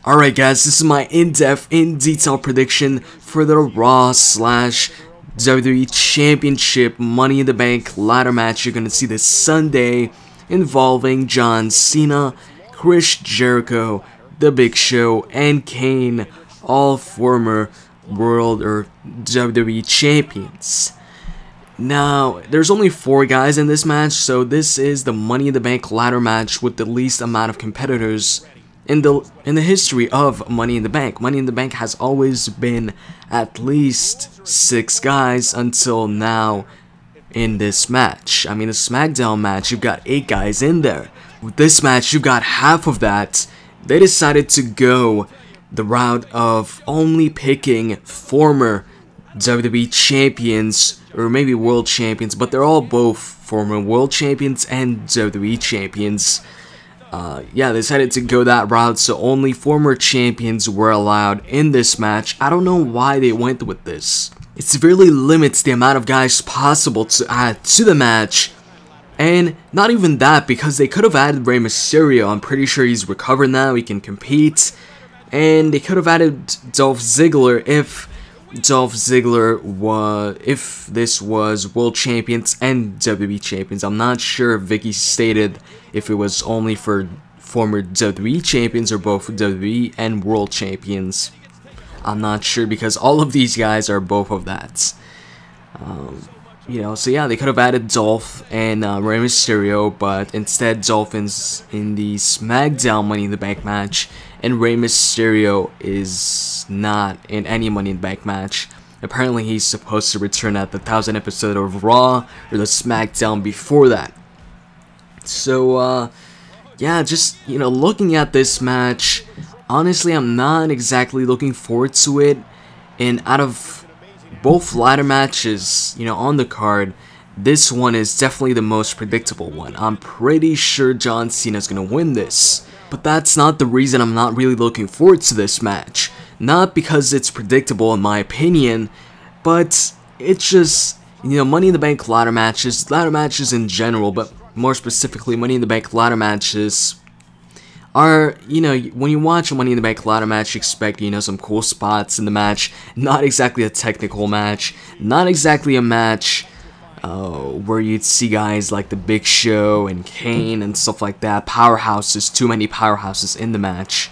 Alright guys, this is my in-depth, in-detail prediction for the Raw / WWE Championship Money in the Bank ladder match you're going to see this Sunday involving John Cena, Chris Jericho, The Big Show, and Kane, all former World or WWE Champions. Now, there's only 4 guys in this match, so this is the Money in the Bank ladder match with the least amount of competitors in the history of Money in the Bank. Money in the Bank has always been at least 6 guys until now in this match. I mean, the SmackDown match, you've got 8 guys in there. With this match, you've got half of that. They decided to go the route of only picking former WWE champions, or maybe world champions, but they're all both former world champions and WWE champions. Yeah, they decided to go that route, so only former champions were allowed in this match. I don't know why they went with this. It severely limits the amount of guys possible to add to the match. And not even that, because they could have added Rey Mysterio. I'm pretty sure he's recovered now, he can compete. And they could have added Dolph Ziggler if this was World Champions and WWE Champions. I'm not sure if Vicky stated if it was only for former WWE Champions or both WWE and World Champions. I'm not sure because all of these guys are both of that. You know, so yeah, they could have added Dolph and Rey Mysterio, but instead Dolph is in the SmackDown Money in the Bank match, and Rey Mysterio is not in any Money in the Bank match. Apparently he's supposed to return at the 1000th episode of Raw or the SmackDown before that. So yeah, just, you know, looking at this match, honestly I'm not exactly looking forward to it. And out of both ladder matches, you know, on the card, this one is definitely the most predictable one. I'm pretty sure John Cena's gonna win this. But that's not the reason I'm not really looking forward to this match. Not because it's predictable in my opinion, but it's just, you know, Money in the Bank ladder matches in general, but more specifically Money in the Bank ladder matches are, you know, when you watch a Money in the Bank ladder match, you expect, you know, some cool spots in the match. Not exactly a technical match, not exactly a match where you'd see guys like The Big Show and Kane and stuff like that. Powerhouses, too many powerhouses in the match.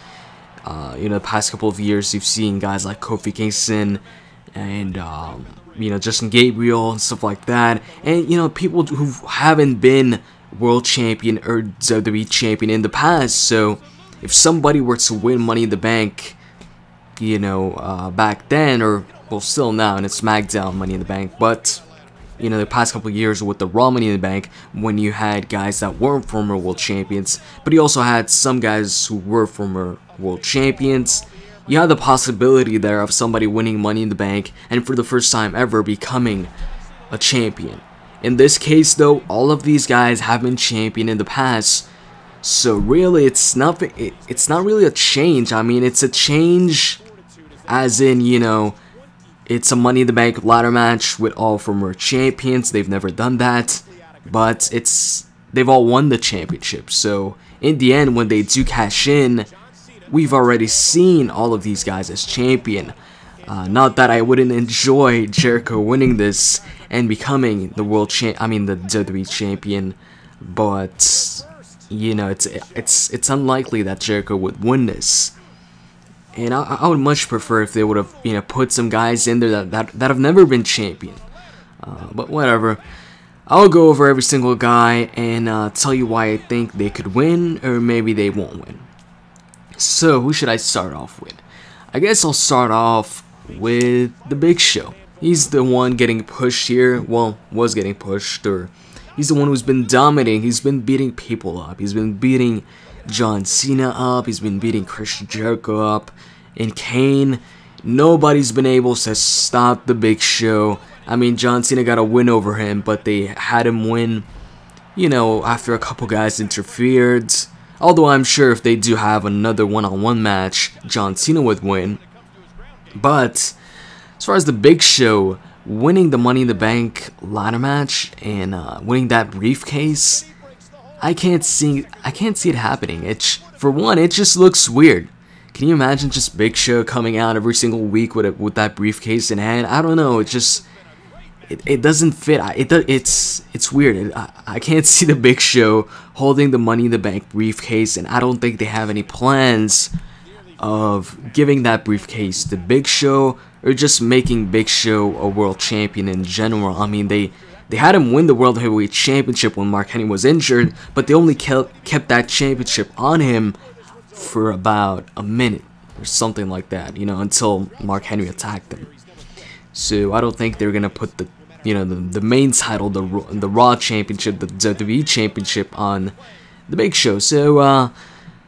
You know, the past couple of years, you've seen guys like Kofi Kingston and, you know, Justin Gabriel and stuff like that. And, you know, people who haven't been World Champion or WWE Champion in the past. So if somebody were to win Money in the Bank, you know, back then, or well, still now, and it's SmackDown Money in the Bank, but you know, the past couple of years with the Raw Money in the Bank, when you had guys that weren't former World Champions, but you also had some guys who were former World Champions, you had the possibility there of somebody winning Money in the Bank and for the first time ever becoming a champion. In this case though, all of these guys have been champion in the past, so really it's not really a change. I mean, it's a change as in, you know, it's a Money in the Bank ladder match with all former champions. They've never done that, but they've all won the championship. So in the end, when they do cash in, we've already seen all of these guys as champion. Not that I wouldn't enjoy Jericho winning this and becoming the the WWE champion, but you know, it's unlikely that Jericho would win this. And I would much prefer if they would have, you know, put some guys in there that have never been champion. But whatever. I'll go over every single guy and tell you why I think they could win or maybe they won't win. So who should I start off with? I guess I'll start off with The Big Show. He's the one getting pushed here. Well, was getting pushed, or he's the one who's been dominating. He's been beating people up. He's been beating John Cena up. He's been beating Chris Jericho up. And Kane, nobody's been able to stop The Big Show. I mean, John Cena got a win over him, but they had him win, you know, after a couple guys interfered. Although I'm sure if they do have another one-on-one match, John Cena would win. But as far as The Big Show winning the Money in the Bank ladder match and winning that briefcase, I can't see it happening. For one, it just looks weird. Can you imagine just Big Show coming out every single week with that briefcase in hand? I don't know. It just it doesn't fit. It's weird. I can't see the Big Show holding the Money in the Bank briefcase, and I don't think they have any plans of giving that briefcase to Big Show or just making Big Show a world champion in general. I mean, they had him win the World Heavyweight Championship when Mark Henry was injured, but they only kept that championship on him for about a minute or something like that, you know, until Mark Henry attacked him. So I don't think they're gonna put the main title, the Raw Championship, the WWE Championship on the Big Show. So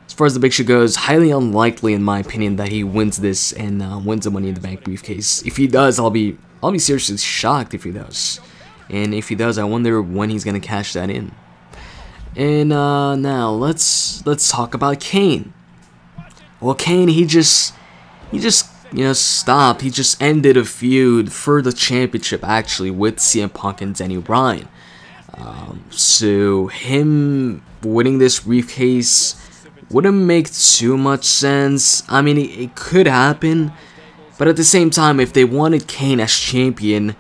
as far as the Big Show goes, highly unlikely in my opinion that he wins this and wins the Money in the Bank briefcase. If he does, I'll be seriously shocked if he does. And if he does, I wonder when he's gonna cash that in. And now let's talk about Kane. Well, Kane, he just stopped. He just ended a feud for the championship actually with CM Punk and Daniel Bryan. So him winning this briefcase wouldn't make too much sense. I mean, it could happen, but at the same time, if they wanted Kane as champion,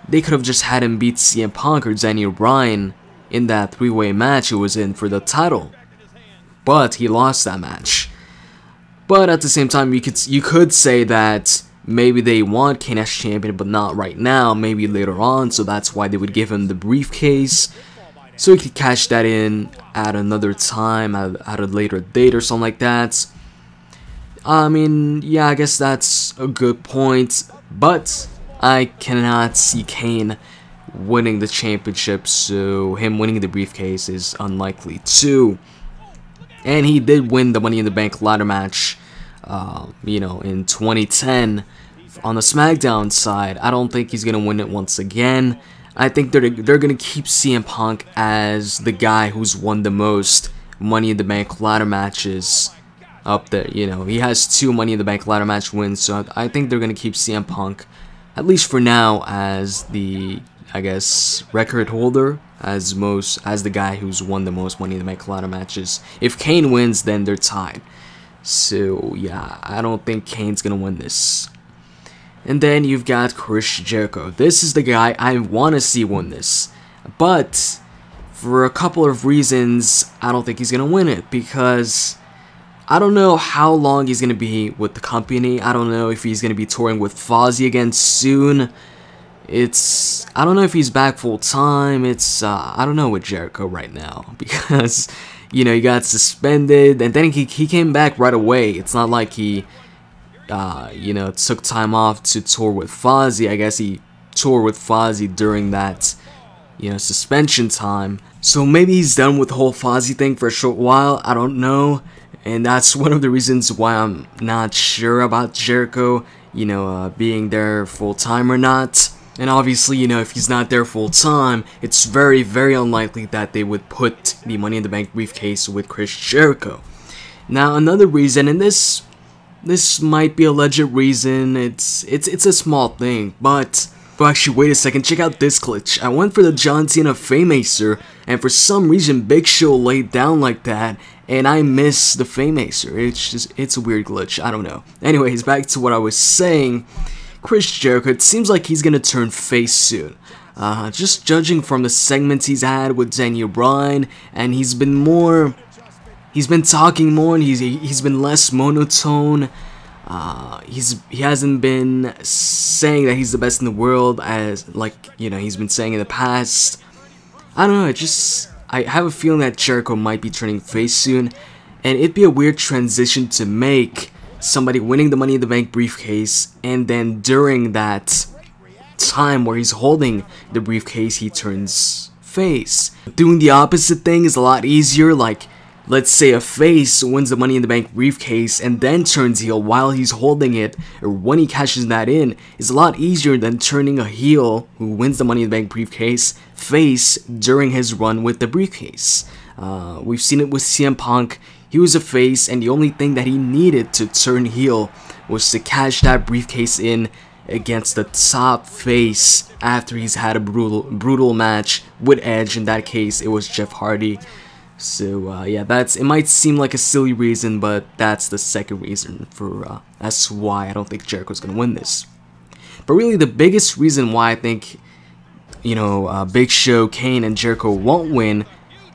they could have just had him beat CM Punk or Daniel Bryan in that three-way match he was in for the title. But he lost that match. But at the same time, you could say that maybe they want Kane as champion, but not right now, maybe later on, so that's why they would give him the briefcase, so he could cash that in at another time, at a later date or something like that. I mean, yeah, I guess that's a good point, but I cannot see Kane winning the championship, so him winning the briefcase is unlikely too. And he did win the Money in the Bank ladder match, you know, in 2010 on the SmackDown side. I don't think he's gonna win it once again. I think they're gonna keep CM Punk as the guy who's won the most Money in the Bank ladder matches up there. You know, he has 2 Money in the Bank ladder match wins, so I think they're gonna keep CM Punk, at least for now, as the, I guess, record holder, as the guy who's won the most Money in the Bank ladder matches. If Kane wins, then they're tied. So yeah, I don't think Kane's gonna win this. And then you've got Chris Jericho. This is the guy I want to see win this, but for a couple of reasons, I don't think he's gonna win it, because I don't know how long he's gonna be with the company. I don't know if he's gonna be touring with Fozzy again soon. I don't know if he's back full time. I don't know with Jericho right now, because, you know, he got suspended and then he came back right away. It's not like he, you know, took time off to tour with Fozzy. I guess he toured with Fozzy during that, you know, suspension time. So maybe he's done with the whole Fozzy thing for a short while. I don't know. And that's one of the reasons why I'm not sure about Jericho, you know, being there full time or not. And obviously, you know, if he's not there full time, it's very, very unlikely that they would put the Money in the Bank briefcase with Chris Jericho. Now, another reason, and this might be a legit reason, it's a small thing, but actually, wait a second, check out this glitch. I went for the John Cena Fame-Acer, and for some reason, Big Show laid down like that, and I missed the Fame-Acer. It's a weird glitch, I don't know. Anyways, back to what I was saying. Chris Jericho, it seems like he's gonna turn face soon. Just judging from the segments he's had with Daniel Bryan, and he's been talking more, and he's been less monotone. He hasn't been saying that he's the best in the world, as, like, you know, he's been saying in the past. I don't know, I have a feeling that Jericho might be turning face soon, and it'd be a weird transition to make, somebody winning the Money in the Bank briefcase, and then during that time where he's holding the briefcase, he turns face. Doing the opposite thing is a lot easier. Like, let's say a face wins the Money in the Bank briefcase and then turns heel while he's holding it, or when he cashes that in, is a lot easier than turning a heel who wins the Money in the Bank briefcase face during his run with the briefcase. We've seen it with CM Punk. He was a face, and the only thing that he needed to turn heel was to cash that briefcase in against the top face after he's had a brutal match with Edge. In that case, it was Jeff Hardy. So yeah, it might seem like a silly reason, but that's the second reason for that's why I don't think Jericho's gonna win this. But really, the biggest reason why I think, you know, Big Show, Kane, and Jericho won't win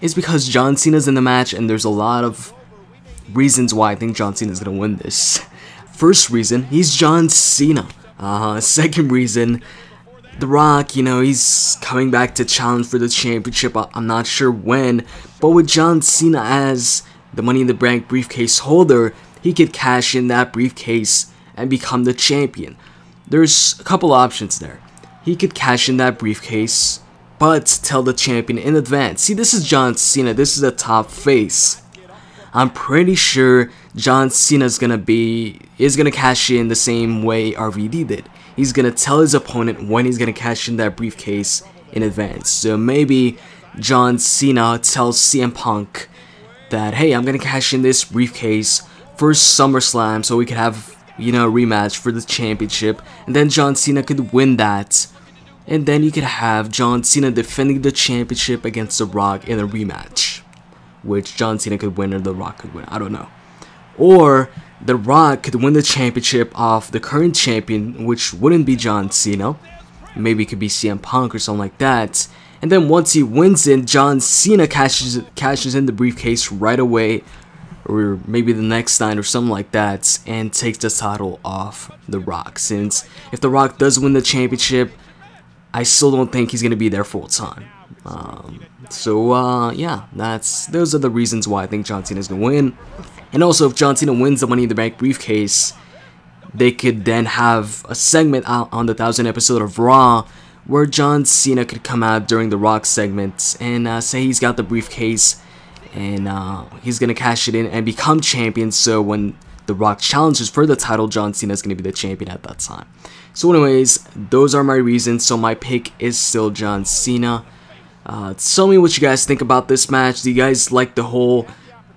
is because John Cena's in the match, and there's a lot of reasons why I think John Cena's gonna win this. First reason, he's John Cena. Second reason, The Rock, you know, he's coming back to challenge for the championship. I'm not sure when, but with John Cena as the Money in the Bank briefcase holder, he could cash in that briefcase and become the champion. There's a couple options there. He could cash in that briefcase, but tell the champion in advance. See, this is John Cena. This is a top face. I'm pretty sure John Cena is gonna cash in the same way RVD did. He's gonna tell his opponent when he's gonna cash in that briefcase in advance. So maybe John Cena tells CM Punk that, hey, I'm gonna cash in this briefcase for SummerSlam so we could have, you know, a rematch for the championship, and then John Cena could win that, and then you could have John Cena defending the championship against The Rock in a rematch, which John Cena could win or The Rock could win, I don't know. Or The Rock could win the championship off the current champion, which wouldn't be John Cena. Maybe it could be CM Punk or something like that. And then once he wins it, John Cena cashes in the briefcase right away, or maybe the next night or something like that, and takes the title off The Rock. Since if The Rock does win the championship, I still don't think he's gonna be there full time. Yeah, those are the reasons why I think John Cena's gonna win. And also, if John Cena wins the Money in the Bank briefcase, they could then have a segment out on the 1000th episode of Raw where John Cena could come out during the Rock segment and say he's got the briefcase and he's gonna cash it in and become champion. So when The Rock challenges for the title, John Cena is gonna be the champion at that time. So anyways, those are my reasons. So my pick is still John Cena. Tell me what you guys think about this match. Do you guys like the whole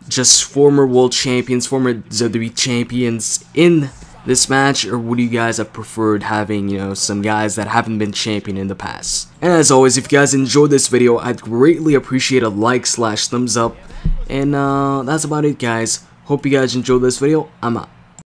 just former world champions, former WWE champions in this match, or would you guys have preferred having, you know, some guys that haven't been champion in the past? And as always, if you guys enjoyed this video, I'd greatly appreciate a like/thumbs up. And that's about it, guys. Hope you guys enjoyed this video. I'm out.